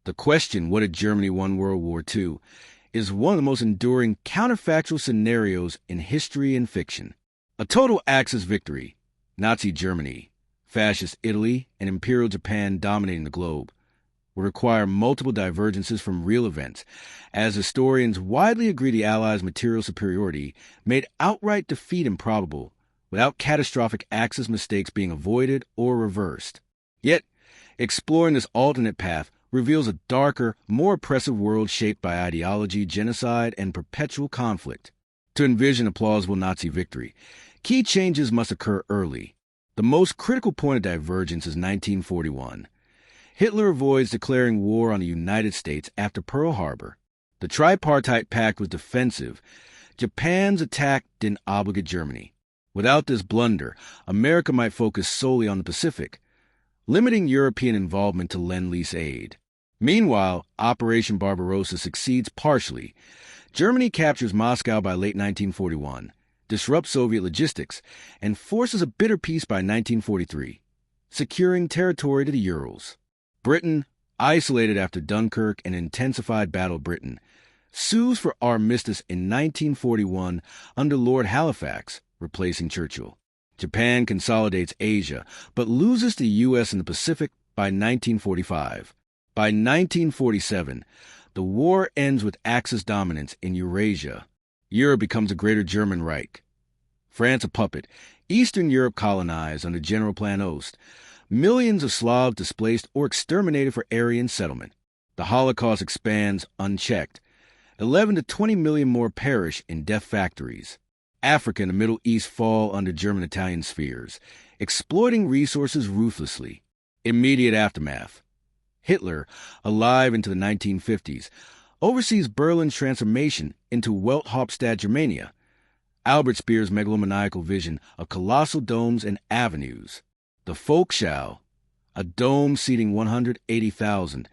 The question, what if Germany won World War II, is one of the most enduring counterfactual scenarios in history and fiction. A total Axis victory, Nazi Germany, Fascist Italy, and Imperial Japan dominating the globe, would require multiple divergences from real events, as historians widely agree the Allies' material superiority made outright defeat improbable, without catastrophic Axis mistakes being avoided or reversed. Yet, exploring this alternate path reveals a darker, more oppressive world shaped by ideology, genocide, and perpetual conflict. To envision a plausible Nazi victory, key changes must occur early. The most critical point of divergence is 1941. Hitler avoids declaring war on the United States after Pearl Harbor. The Tripartite Pact was defensive. Japan's attack didn't obligate Germany. Without this blunder, America might focus solely on the Pacific, limiting European involvement to Lend-Lease aid. Meanwhile, Operation Barbarossa succeeds partially. Germany captures Moscow by late 1941, disrupts Soviet logistics, and forces a bitter peace by 1943, securing territory to the Urals. Britain, isolated after Dunkirk and intensified Battle Britain, sues for armistice in 1941 under Lord Halifax, replacing Churchill. Japan consolidates Asia, but loses to the U.S. in the Pacific by 1945. By 1947, the war ends with Axis dominance in Eurasia. Europe becomes a Greater German Reich. France a puppet. Eastern Europe colonized under Generalplan Ost. Millions of Slavs displaced or exterminated for Aryan settlement. The Holocaust expands unchecked. 11 to 20 million more perish in death factories. Africa and the Middle East fall under German-Italian spheres, exploiting resources ruthlessly. Immediate aftermath. Hitler, alive into the 1950s, oversees Berlin's transformation into Welthauptstadt Germania. Albert Speer's megalomaniacal vision of colossal domes and avenues. The Volksschau, a dome seating 180,000,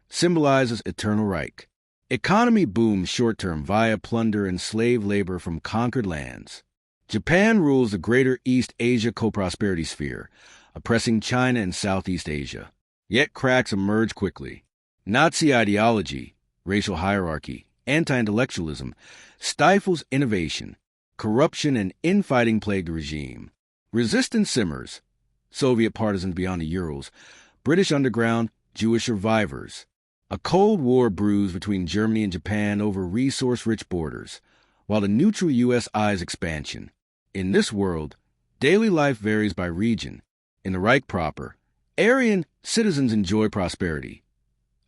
symbolizes Eternal Reich. Economy booms short-term via plunder and slave labor from conquered lands. Japan rules the Greater East Asia co-prosperity sphere, oppressing China and Southeast Asia. Yet cracks emerge quickly. Nazi ideology, racial hierarchy, anti-intellectualism stifles innovation. Corruption and infighting plague the regime. Resistance simmers. Soviet partisans beyond the Urals, British underground, Jewish survivors. A Cold War brews between Germany and Japan over resource-rich borders, while the neutral U.S. eyes expansion. In this world, daily life varies by region. In the Reich proper, Aryan citizens enjoy prosperity.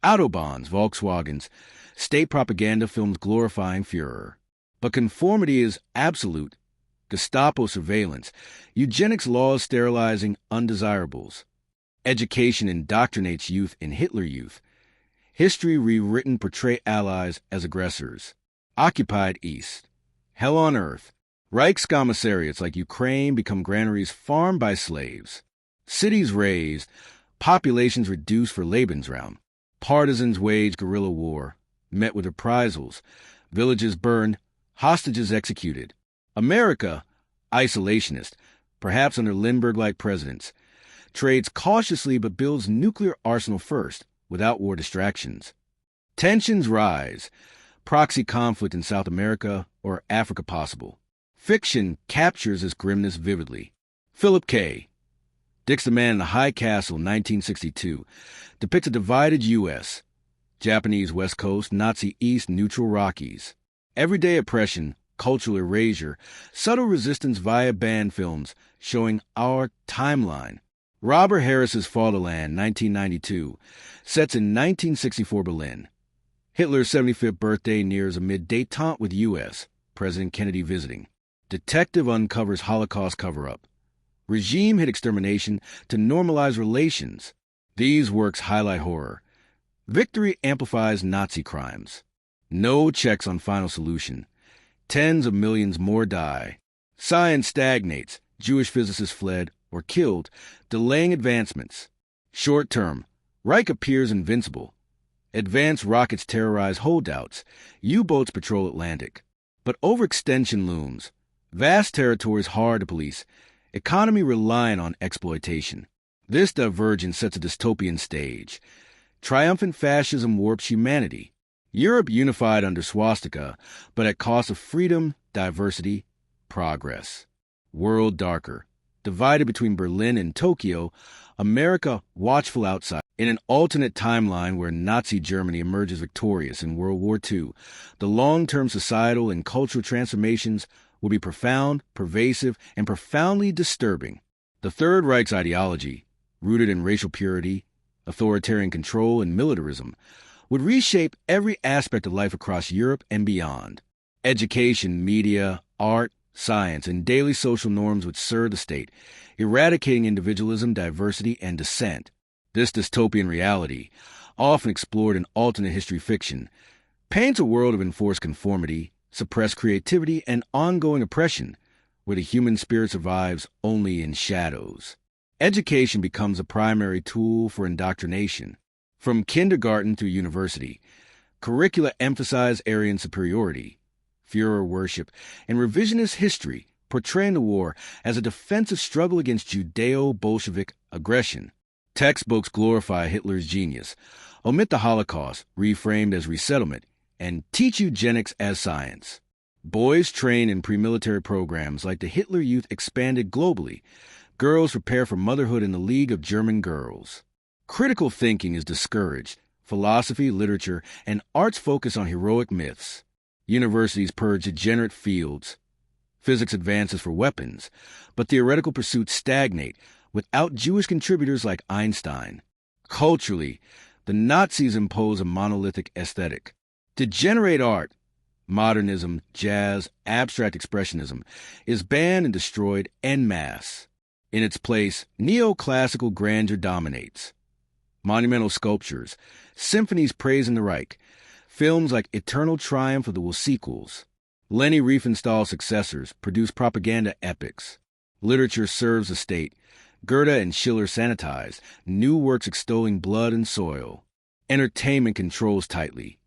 Autobahns, Volkswagens, state propaganda films glorifying Führer. But conformity is absolute. Gestapo surveillance, eugenics laws sterilizing undesirables. Education indoctrinates youth in Hitler Youth. History rewritten portray allies as aggressors. Occupied East. Hell on earth. Reichskommissariats like Ukraine become granaries farmed by slaves. Cities razed. Populations reduced for Lebensraum. Partisans wage guerrilla war, met with reprisals. Villages burned. Hostages executed. America, isolationist, perhaps under Lindbergh-like presidents, trades cautiously but builds nuclear arsenal first, without war distractions. Tensions rise. Proxy conflict in South America or Africa possible. Fiction captures this grimness vividly. Philip K. Dick's The Man in the High Castle, 1962, depicts a divided U.S., Japanese West Coast, Nazi East, neutral Rockies. Everyday oppression, cultural erasure, subtle resistance via band films showing our timeline. Robert Harris's Fatherland, 1992, sets in 1964 Berlin. Hitler's 75th birthday nears amid détente with U.S., President Kennedy visiting. Detective uncovers Holocaust cover-up. Regime hit extermination to normalize relations. These works highlight horror. Victory amplifies Nazi crimes. No checks on final solution. Tens of millions more die. Science stagnates. Jewish physicists fled or killed, delaying advancements. Short term, Reich appears invincible. Advanced rockets terrorize holdouts. U-boats patrol Atlantic. But overextension looms. Vast territories hard to police. Economy reliant on exploitation. This divergence sets a dystopian stage. Triumphant fascism warps humanity. Europe unified under swastika, but at cost of freedom, diversity, progress. World darker. Divided between Berlin and Tokyo, America watchful outside. In an alternate timeline where Nazi Germany emerges victorious in World War II, the long-term societal and cultural transformations will be profound, pervasive, and profoundly disturbing. The Third Reich's ideology, rooted in racial purity, authoritarian control, and militarism, would reshape every aspect of life across Europe and beyond. Education, media, art, science, and daily social norms would serve the state, eradicating individualism, diversity, and dissent. This dystopian reality, often explored in alternate history fiction, paints a world of enforced conformity, suppressed creativity, and ongoing oppression, where the human spirit survives only in shadows. Education becomes a primary tool for indoctrination. From kindergarten through university, curricula emphasize Aryan superiority, Führer worship, and revisionist history, portraying the war as a defensive struggle against Judeo-Bolshevik aggression. Textbooks glorify Hitler's genius, omit the Holocaust, reframed as resettlement, and teach eugenics as science. Boys train in pre-military programs like the Hitler Youth expanded globally. Girls prepare for motherhood in the League of German Girls. Critical thinking is discouraged. Philosophy, literature, and arts focus on heroic myths. Universities purge degenerate fields. Physics advances for weapons, but theoretical pursuits stagnate without Jewish contributors like Einstein. Culturally, the Nazis impose a monolithic aesthetic. Degenerate art, modernism, jazz, abstract expressionism, is banned and destroyed en masse. In its place, neoclassical grandeur dominates. Monumental sculptures, symphonies praising the Reich, films like Eternal Triumph of the Will sequels. Leni Riefenstahl's successors produce propaganda epics. Literature serves the state. Goethe and Schiller sanitized, new works extolling blood and soil. Entertainment controls tightly.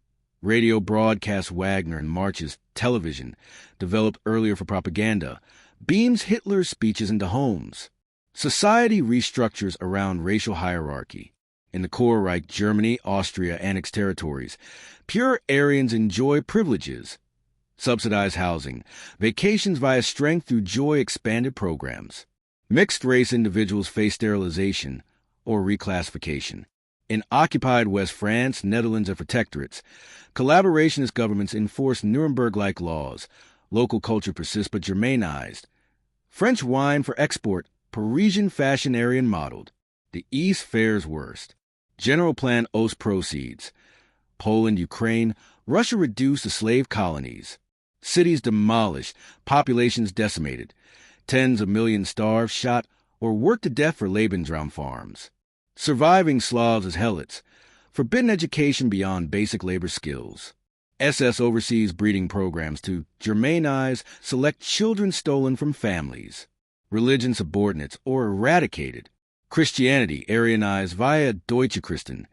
Radio broadcasts Wagner and marches. Television, developed earlier for propaganda, beams Hitler's speeches into homes. Society restructures around racial hierarchy. In the core Reich, Germany, Austria, annexed territories, pure Aryans enjoy privileges. Subsidized housing, vacations via strength through joy expanded programs. Mixed-race individuals face sterilization or reclassification. In occupied West France, Netherlands, and protectorates, collaborationist governments enforce Nuremberg-like laws. Local culture persists but Germanized. French wine for export, Parisian fashion Aryan modeled. The East fares worst. Generalplan Ost proceeds. Poland, Ukraine, Russia reduced to slave colonies. Cities demolished, populations decimated. Tens of millions starved, shot, or worked to death for Lebensraum farms. Surviving Slavs as helots. Forbidden education beyond basic labor skills. SS oversees breeding programs to Germanize select children stolen from families. Religion subordinates or eradicated. Christianity Aryanized via Deutsche Christen.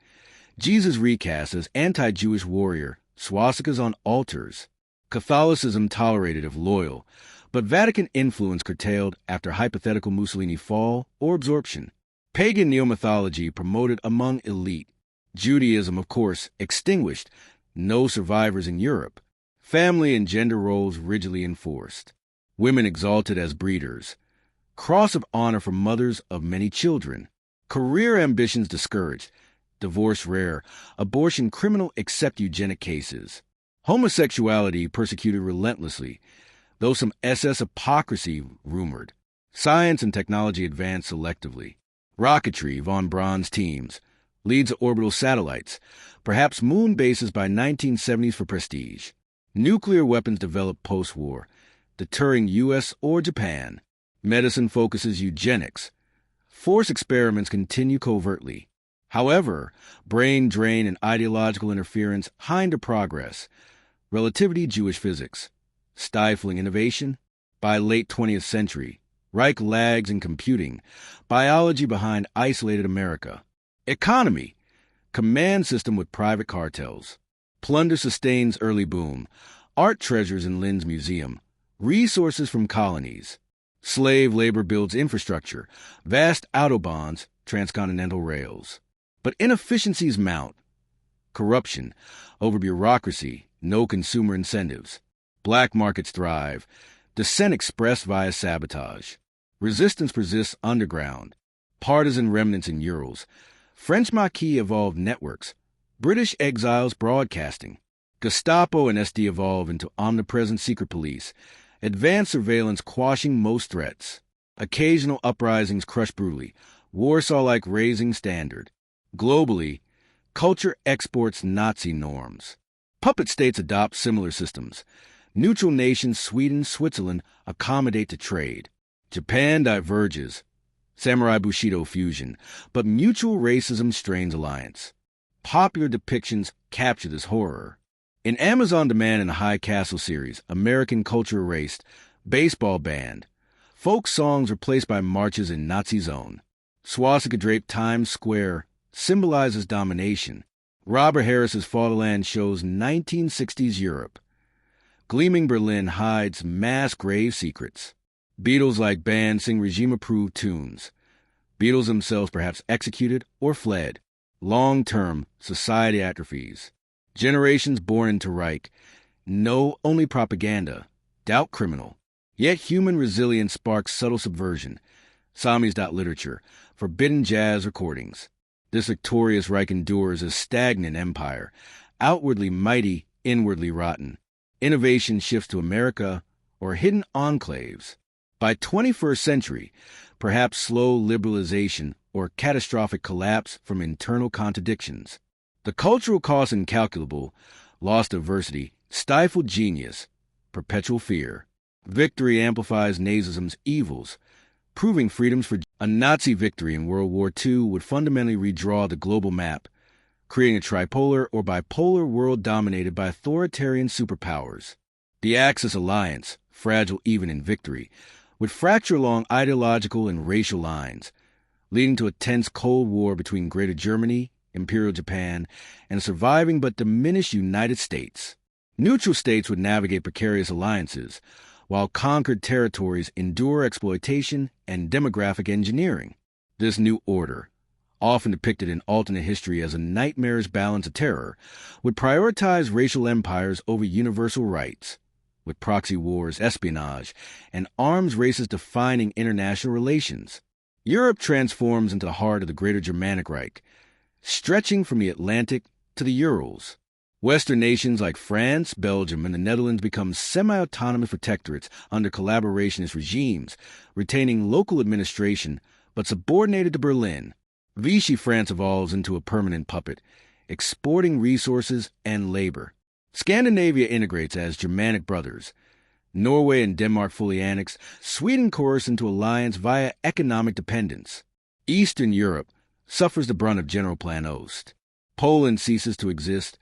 Jesus recast as anti-Jewish warrior, swastikas on altars. Catholicism tolerated if loyal, but Vatican influence curtailed after hypothetical Mussolini fall or absorption. Pagan neo-mythology promoted among elite. Judaism, of course, extinguished. No survivors in Europe. Family and gender roles rigidly enforced. Women exalted as breeders. Cross of honor for mothers of many children. Career ambitions discouraged. Divorce rare. Abortion criminal except eugenic cases. Homosexuality persecuted relentlessly, though some SS hypocrisy rumored. Science and technology advanced selectively. Rocketry, von Braun's teams. Leads orbital satellites. Perhaps moon bases by 1970s for prestige. Nuclear weapons developed post-war, deterring U.S. or Japan. Medicine focuses eugenics. Force experiments continue covertly. However, brain drain and ideological interference hinder progress. Relativity Jewish physics. Stifling innovation. By late 20th century, Reich lags in computing. Biology behind isolated America. Economy. Command system with private cartels. Plunder sustains early boom. Art treasures in Linz Museum. Resources from colonies. Slave labor builds infrastructure. Vast autobahns, transcontinental rails. But inefficiencies mount. Corruption, over-bureaucracy, no consumer incentives. Black markets thrive. Dissent expressed via sabotage. Resistance persists underground. Partisan remnants in Urals. French Maquis evolved networks. British exiles broadcasting. Gestapo and SD evolve into omnipresent secret police. Advanced surveillance quashing most threats. Occasional uprisings crush brutally. Warsaw-like raising standard. Globally, culture exports Nazi norms. Puppet states adopt similar systems. Neutral nations Sweden, Switzerland accommodate to trade. Japan diverges. Samurai Bushido fusion, but mutual racism strains alliance. Popular depictions capture this horror. In Amazon Demand and the High Castle series, American culture erased, baseball banned, folk songs replaced by marches in Nazi zone. Swastika-draped Times Square symbolizes domination. Robert Harris's Fatherland shows 1960s Europe. Gleaming Berlin hides mass grave secrets. Beatles-like bands sing regime-approved tunes. Beatles themselves perhaps executed or fled. Long-term, society atrophies. Generations born into Reich. Know only propaganda. Doubt criminal. Yet human resilience sparks subtle subversion. Samis.literature. Forbidden jazz recordings. This victorious Reich endures a stagnant empire. Outwardly mighty, inwardly rotten. Innovation shifts to America or hidden enclaves. By 21st century, perhaps slow liberalization or catastrophic collapse from internal contradictions. The cultural cost incalculable, lost diversity, stifled genius, perpetual fear. Victory amplifies nazism's evils, proving freedoms for a Nazi victory in World War II would fundamentally redraw the global map, creating a tripolar or bipolar world dominated by authoritarian superpowers. The Axis alliance, fragile even in victory, would fracture along ideological and racial lines, leading to a tense Cold War between Greater Germany, Imperial Japan, and a surviving but diminished United States. Neutral states would navigate precarious alliances, while conquered territories endure exploitation and demographic engineering. This new order, often depicted in alternate history as a nightmarish balance of terror, would prioritize racial empires over universal rights, with proxy wars, espionage, and arms races defining international relations. Europe transforms into the heart of the Greater Germanic Reich, stretching from the Atlantic to the Urals. Western nations like France, Belgium, and the Netherlands become semi-autonomous protectorates under collaborationist regimes, retaining local administration but subordinated to Berlin. Vichy France evolves into a permanent puppet, exporting resources and labor. Scandinavia integrates as Germanic brothers. Norway and Denmark fully annexed. Sweden coerced into alliance via economic dependence. Eastern Europe suffers the brunt of Generalplan Ost. Poland ceases to exist,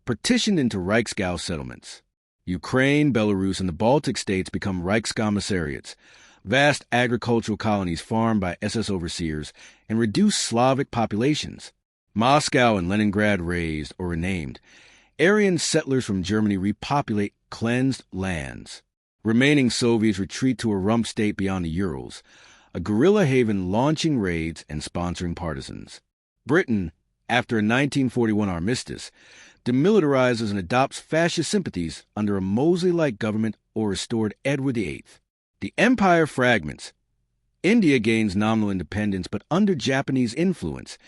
partitioned into Reichsgau settlements. Ukraine, Belarus, and the Baltic states become Reichskommissariats, vast agricultural colonies farmed by SS overseers and reduced Slavic populations. Moscow and Leningrad razed or renamed. Aryan settlers from Germany repopulate cleansed lands. Remaining Soviets retreat to a rump state beyond the Urals, a guerrilla haven launching raids and sponsoring partisans. Britain, after a 1941 armistice, demilitarizes and adopts fascist sympathies under a Mosley-like government or restored Edward VIII. The empire fragments. India gains nominal independence but under Japanese influence,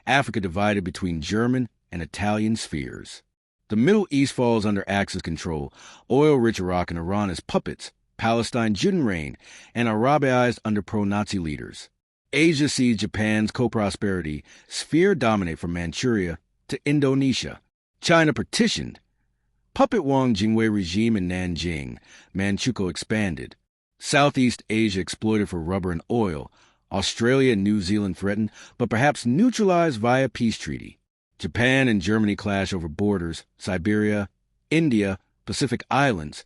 Africa divided between German and Italian spheres. The Middle East falls under Axis control, oil-rich Iraq and Iran as puppets, Palestine Juden reign, and Arabiized under pro-Nazi leaders. Asia sees Japan's co-prosperity sphere dominate from Manchuria to Indonesia. China partitioned. Puppet Wang Jingwei regime in Nanjing, Manchukuo expanded. Southeast Asia exploited for rubber and oil. Australia and New Zealand threatened, but perhaps neutralized via peace treaty. Japan and Germany clash over borders, Siberia, India, Pacific Islands,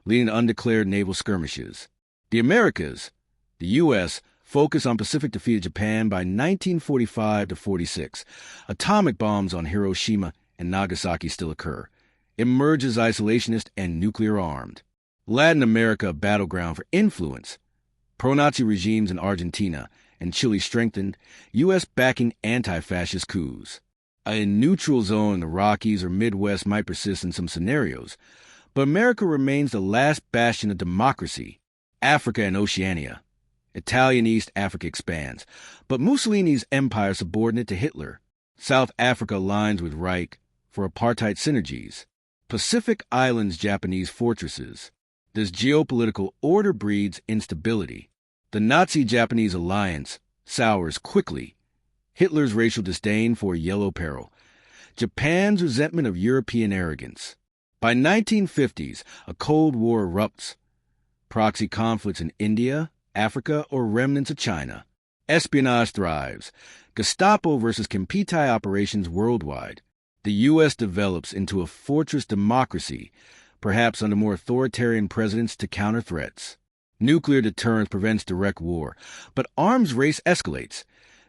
leading to undeclared naval skirmishes. The Americas, the U.S., focus on Pacific defeat of Japan by 1945 to 46. Atomic bombs on Hiroshima and Nagasaki still occur. Emerges isolationist and nuclear armed. Latin America a battleground for influence. Pro-Nazi regimes in Argentina and Chile strengthened, U.S. backing anti-fascist coups. A neutral zone in the Rockies or Midwest might persist in some scenarios, but America remains the last bastion of democracy. Africa and Oceania. Italian East Africa expands, but Mussolini's empire is subordinate to Hitler. South Africa aligns with Reich for apartheid synergies. Pacific Islands Japanese fortresses. This geopolitical order breeds instability. The Nazi-Japanese alliance sours quickly. Hitler's racial disdain for yellow peril. Japan's resentment of European arrogance. By 1950s, a Cold War erupts. Proxy conflicts in India, Africa, or remnants of China. Espionage thrives. Gestapo versus Kempeitai operations worldwide. The U.S. develops into a fortress democracy, perhaps under more authoritarian presidents to counter threats. Nuclear deterrence prevents direct war, but arms race escalates.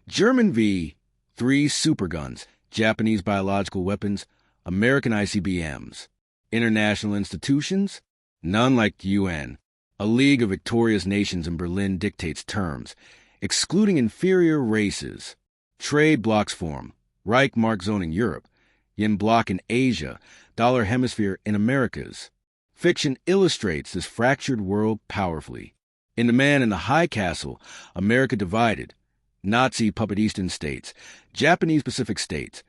German V-3 superguns, Japanese biological weapons, American ICBMs. International institutions? None like the UN. A League of Victorious Nations in Berlin dictates terms, excluding inferior races. Trade blocks form. Reich mark zone in Europe. Yen bloc in Asia. Dollar hemisphere in Americas. Fiction illustrates this fractured world powerfully. In The Man in the High Castle, America divided. Nazi puppet Eastern states, Japanese Pacific states,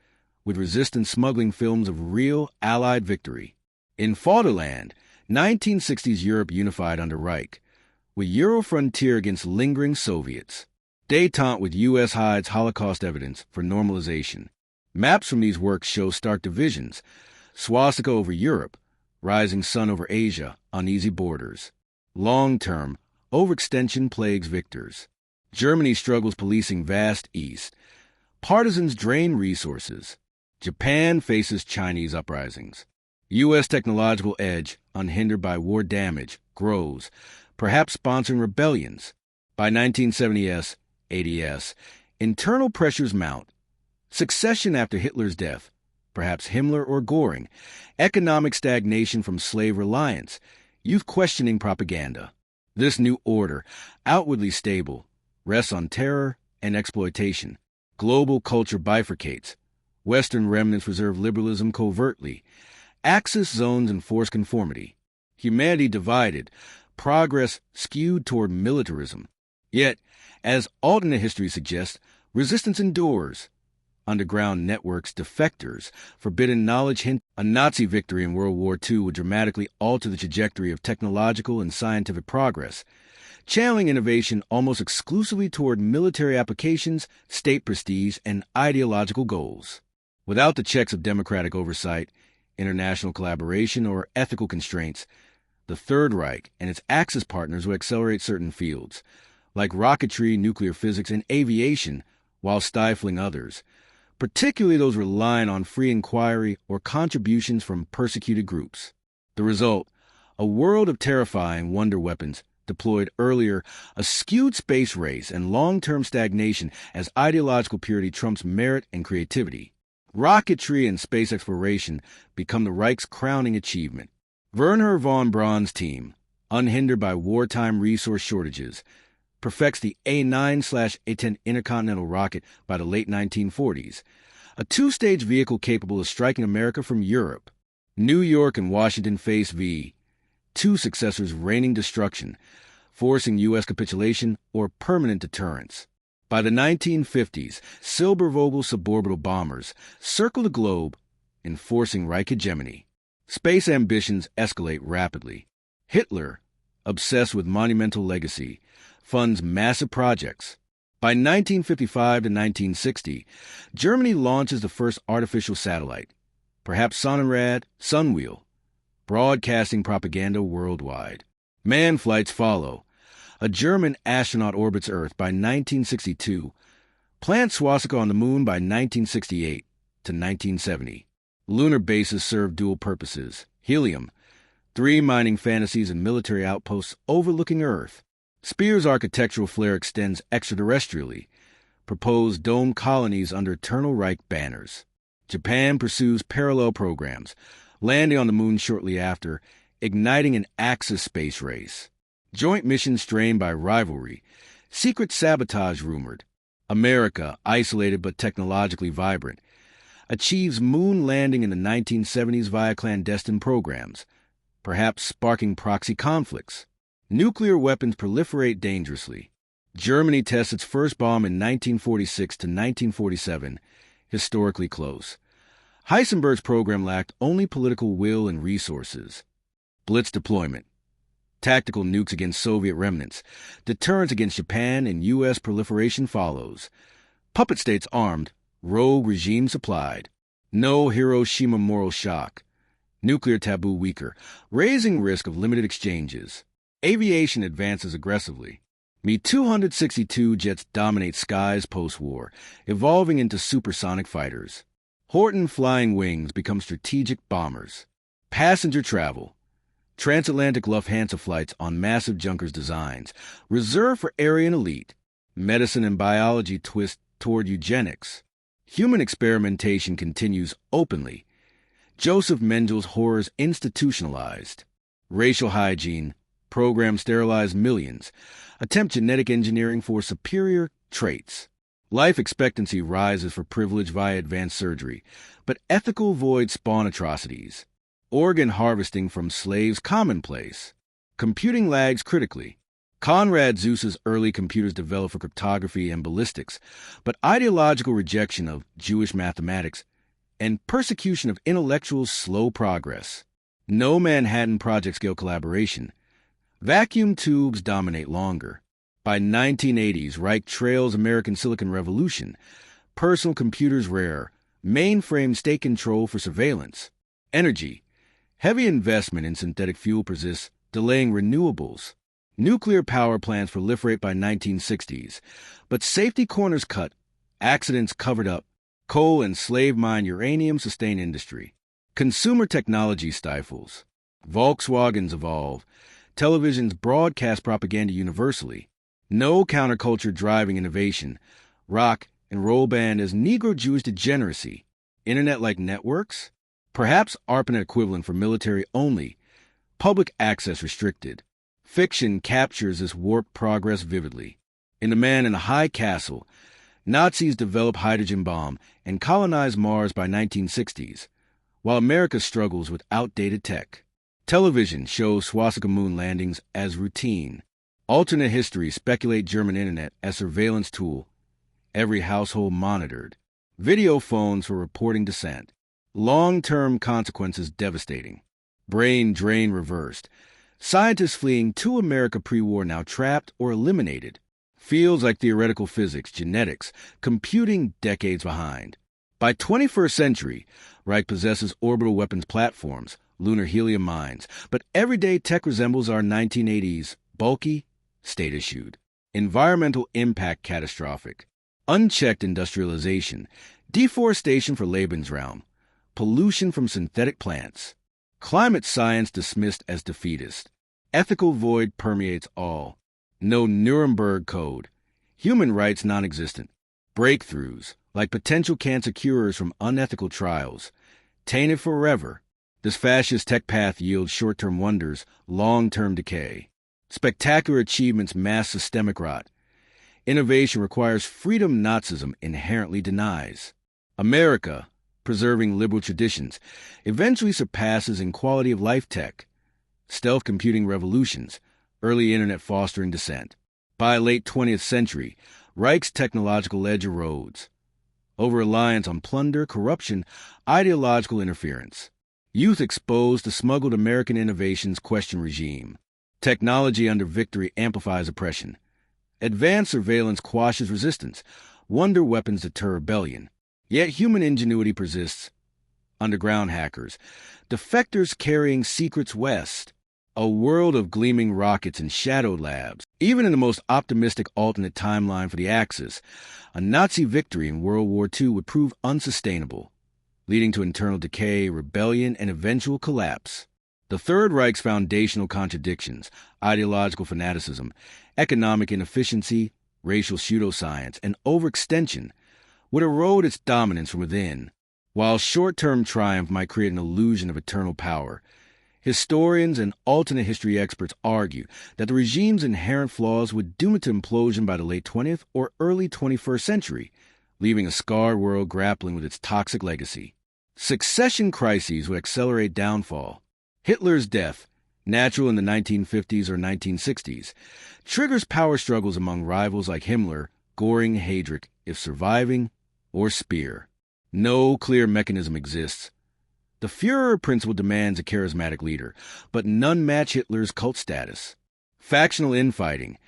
with resistance smuggling films of real Allied victory. In Fatherland, 1960s Europe unified under Reich, with Euro frontier against lingering Soviets. Détente with U.S. hides Holocaust evidence for normalization. Maps from these works show stark divisions. Swastika over Europe, rising sun over Asia, uneasy borders. Long-term, overextension plagues victors. Germany struggles policing vast East. Partisans drain resources. Japan faces Chinese uprisings. U.S. technological edge, unhindered by war damage, grows, perhaps sponsoring rebellions. By 1970s, ADS, internal pressures mount. Succession after Hitler's death, perhaps Himmler or Göring, economic stagnation from slave reliance, youth questioning propaganda. This new order, outwardly stable, rests on terror and exploitation. Global culture bifurcates. Western remnants reserve liberalism covertly. Axis zones enforce conformity. Humanity divided. Progress skewed toward militarism. Yet, as alternate history suggests, resistance endures. Underground networks, defectors, forbidden knowledge hint. A Nazi victory in World War II would dramatically alter the trajectory of technological and scientific progress, channeling innovation almost exclusively toward military applications, state prestige, and ideological goals. Without the checks of democratic oversight, international collaboration, or ethical constraints, the Third Reich and its Axis partners will accelerate certain fields, like rocketry, nuclear physics, and aviation, while stifling others, particularly those relying on free inquiry or contributions from persecuted groups. The result, a world of terrifying wonder weapons deployed earlier, a skewed space race, and long-term stagnation as ideological purity trumps merit and creativity. Rocketry and space exploration become the Reich's crowning achievement. Wernher von Braun's team, unhindered by wartime resource shortages, perfects the A9/A10 intercontinental rocket by the late 1940s, a two-stage vehicle capable of striking America from Europe. New York and Washington face two successors raining destruction, forcing U.S. capitulation or permanent deterrence. By the 1950s, Silbervogel suborbital bombers circle the globe, enforcing Reich hegemony. Space ambitions escalate rapidly. Hitler, obsessed with monumental legacy, funds massive projects. By 1955 to 1960, Germany launches the first artificial satellite, perhaps Sonnenrad, Sunwheel, broadcasting propaganda worldwide. Manned flights follow. A German astronaut orbits Earth by 1962, plants swastika on the Moon by 1968 to 1970. Lunar bases serve dual purposes. Helium, 3 mining fantasies and military outposts overlooking Earth. Speer's architectural flair extends extraterrestrially. Proposed dome colonies under Eternal Reich banners. Japan pursues parallel programs, landing on the Moon shortly after, igniting an Axis space race. Joint missions strained by rivalry. Secret sabotage rumored. America, isolated but technologically vibrant, achieves moon landing in the 1970s via clandestine programs, perhaps sparking proxy conflicts. Nuclear weapons proliferate dangerously. Germany tests its first bomb in 1946 to 1947, historically close. Heisenberg's program lacked only political will and resources. Blitz deployment. Tactical nukes against Soviet remnants. Deterrence against Japan and U.S. proliferation follows. Puppet states armed. Rogue regime supplied. No Hiroshima moral shock. Nuclear taboo weaker. Raising risk of limited exchanges. Aviation advances aggressively. Mi-262 jets dominate skies post-war, evolving into supersonic fighters. Horton flying wings become strategic bombers. Passenger travel. Transatlantic Lufthansa flights on massive Junkers designs, reserved for Aryan elite. Medicine and biology twist toward eugenics. Human experimentation continues openly. Joseph Mengel's horrors institutionalized. Racial hygiene. Program sterilize millions. Attempt genetic engineering for superior traits. Life expectancy rises for privilege via advanced surgery, but ethical voids spawn atrocities. Organ harvesting from slaves commonplace. Computing lags critically. Conrad Zeuss's early computers developed for cryptography and ballistics, but ideological rejection of Jewish mathematics and persecution of intellectuals slow progress. No Manhattan Project-scale collaboration. Vacuum tubes dominate longer. By 1980s, Reich trails American Silicon Revolution. Personal computers rare. Mainframe state control for surveillance. Energy. Heavy investment in synthetic fuel persists, delaying renewables. Nuclear power plants proliferate by 1960s, but safety corners cut, accidents covered up. Coal and slave mine uranium sustain industry. Consumer technology stifles. Volkswagens evolve. Television's broadcast propaganda universally. No counterculture driving innovation. Rock and roll band as Negro-Jewish degeneracy. Internet-like networks? Perhaps ARPANET equivalent for military only. Public access restricted. Fiction captures this warped progress vividly. In The Man in the High Castle, Nazis develop hydrogen bomb and colonize Mars by 1960s, while America struggles with outdated tech. Television shows swastika moon landings as routine. Alternate histories speculate German internet as surveillance tool. Every household monitored. Video phones for reporting dissent. Long-term consequences devastating. Brain drain reversed. Scientists fleeing to America pre-war now trapped or eliminated. Fields like theoretical physics, genetics, computing decades behind. By 21st century, Reich possesses orbital weapons platforms, lunar helium mines, but everyday tech resembles our 1980s, bulky, state-issued. Environmental impact catastrophic. Unchecked industrialization. Deforestation for Lebensraum. Pollution from synthetic plants. Climate science dismissed as defeatist. Ethical void permeates all. No Nuremberg Code. Human rights non-existent. Breakthroughs, like potential cancer cures from unethical trials. Tainted forever. This fascist tech path yields short-term wonders, long-term decay. Spectacular achievements mask systemic rot. Innovation requires freedom Nazism inherently denies. America, preserving liberal traditions, eventually surpasses in quality of life tech. Stealth computing revolutions, early internet fostering dissent. By late 20th century, Reich's technological edge erodes. Over-reliance on plunder, corruption, ideological interference. Youth exposed to smuggled American innovations question regime. Technology under victory amplifies oppression. Advanced surveillance quashes resistance. Wonder weapons deter rebellion. Yet human ingenuity persists. Underground hackers. Defectors carrying secrets west. A world of gleaming rockets and shadow labs. Even in the most optimistic alternate timeline for the Axis, a Nazi victory in World War II would prove unsustainable, leading to internal decay, rebellion, and eventual collapse. The Third Reich's foundational contradictions, ideological fanaticism, economic inefficiency, racial pseudoscience, and overextension would erode its dominance from within. While short-term triumph might create an illusion of eternal power, Historians and alternate history experts argue that the regime's inherent flaws would doom it to implosion by the late 20th or early 21st century, leaving a scarred world grappling with its toxic legacy. Succession crises would accelerate downfall. Hitler's death, natural in the 1950s or 1960s, triggers power struggles among rivals like Himmler, Göring, Heydrich, if surviving, or Speer. No clear mechanism exists. The Führer principle demands a charismatic leader, but none match Hitler's cult status. Factional infighting,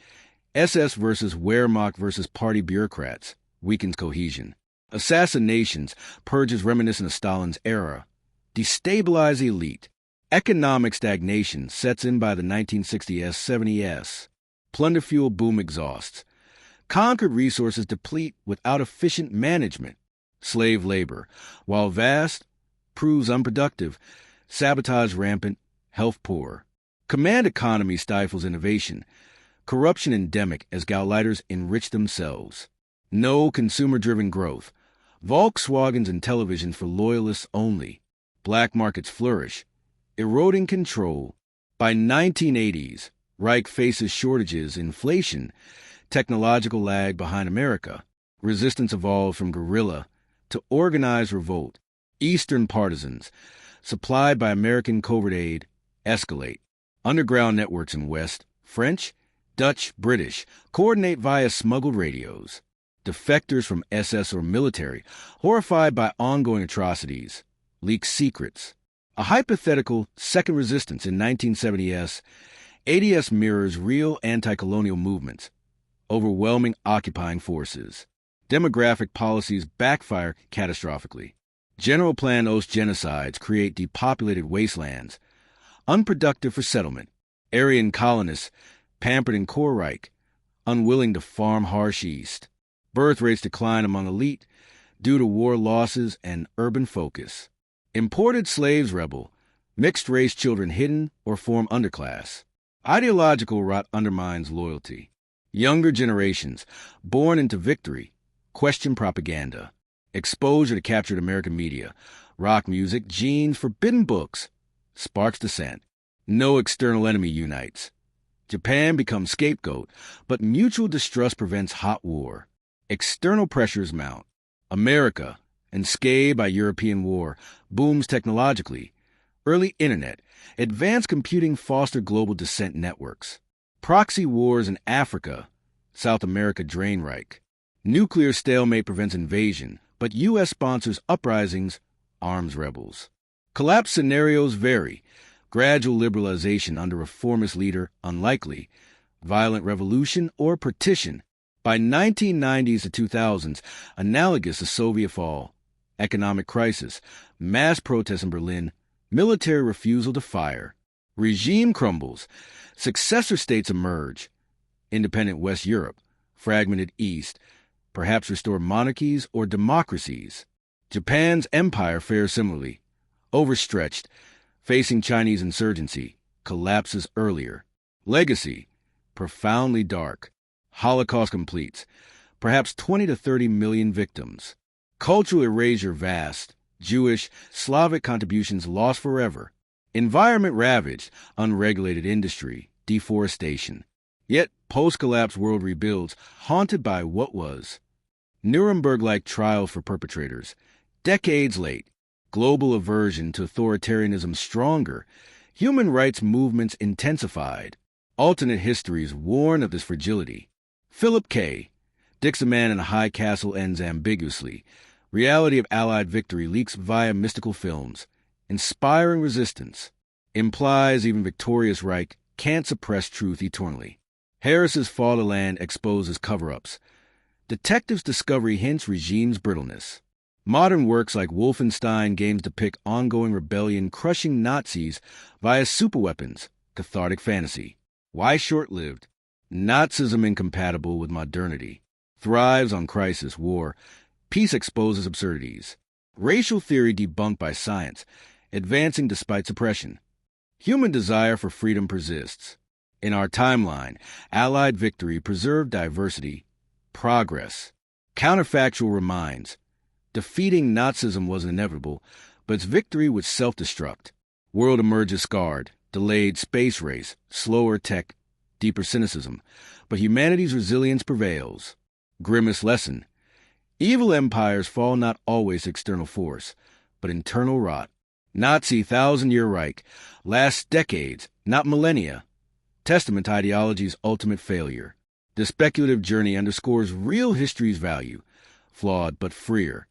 SS versus Wehrmacht versus party bureaucrats, weakens cohesion. Assassinations, purges reminiscent of Stalin's era, destabilize the elite. Economic stagnation sets in by the 1960s-70s. Plunder fuel boom exhausts. Conquered resources deplete without efficient management. Slave labor, while vast, proves unproductive. Sabotage rampant, health poor. Command economy stifles innovation. Corruption endemic as Gauleiters enrich themselves. No consumer-driven growth. Volkswagens and television for loyalists only. Black markets flourish. Eroding control. By 1980s, Reich faces shortages, inflation, technological lag behind America. Resistance evolved from guerrilla to organized revolt. Eastern partisans, supplied by American covert aid, escalate. Underground networks in West, French, Dutch, British, coordinate via smuggled radios. Defectors from SS or military, horrified by ongoing atrocities, leak secrets. A hypothetical second resistance in 1970s, ADS mirrors real anti-colonial movements, overwhelming occupying forces. Demographic policies backfire catastrophically. Generalplan Ost genocides create depopulated wastelands, unproductive for settlement. Aryan colonists, pampered in core Reich, unwilling to farm harsh east. Birth rates decline among elite due to war losses and urban focus. Imported slaves rebel, mixed-race children hidden or form underclass. Ideological rot undermines loyalty. Younger generations, born into victory, question propaganda. Exposure to captured American media, rock music, genes, forbidden books, sparks dissent. No external enemy unites. Japan becomes scapegoat, but mutual distrust prevents hot war. External pressures mount. America, enscathed by European war, booms technologically. Early internet, advanced computing foster global dissent networks. Proxy wars in Africa, South America drain Reich. Nuclear stalemate prevents invasion, but U.S. sponsors uprisings, arms rebels. Collapse scenarios vary. Gradual liberalization under reformist leader unlikely. Violent revolution or partition. By 1990s to 2000s, analogous to Soviet fall. Economic crisis, mass protests in Berlin, military refusal to fire. Regime crumbles. Successor states emerge. Independent West Europe, fragmented East, perhaps restore monarchies or democracies. Japan's empire fares similarly. Overstretched, facing Chinese insurgency, collapses earlier. Legacy, profoundly dark. Holocaust completes, perhaps 20 to 30 million victims. Cultural erasure vast, Jewish, Slavic contributions lost forever. Environment ravaged, unregulated industry, deforestation. Yet post-collapse world rebuilds, haunted by what was. Nuremberg-like trial for perpetrators. Decades late, global aversion to authoritarianism stronger. Human rights movements intensified. Alternate histories warn of this fragility. Philip K. Dicks a man in a high castle ends ambiguously. Reality of Allied victory leaks via mystical films. Inspiring resistance. Implies even victorious Reich can't suppress truth eternally. Harris's Fatherland exposes cover-ups. Detectives' discovery hints regime's brittleness. Modern works like Wolfenstein games depict ongoing rebellion crushing Nazis via superweapons. Cathartic fantasy. Why short-lived? Nazism incompatible with modernity. Thrives on crisis, war. Peace exposes absurdities. Racial theory debunked by science. Advancing despite suppression. Human desire for freedom persists. In our timeline, Allied victory preserved diversity. Progress. Counterfactual reminds. Defeating Nazism was inevitable, but its victory would self-destruct. World emerges scarred, delayed space race, slower tech, deeper cynicism. But humanity's resilience prevails. Grimmest lesson. Evil empires fall not always external force, but internal rot. Nazi Thousand-Year Reich lasts decades, not millennia. Testament to ideology's ultimate failure. The speculative journey underscores real history's value. Flawed but freer.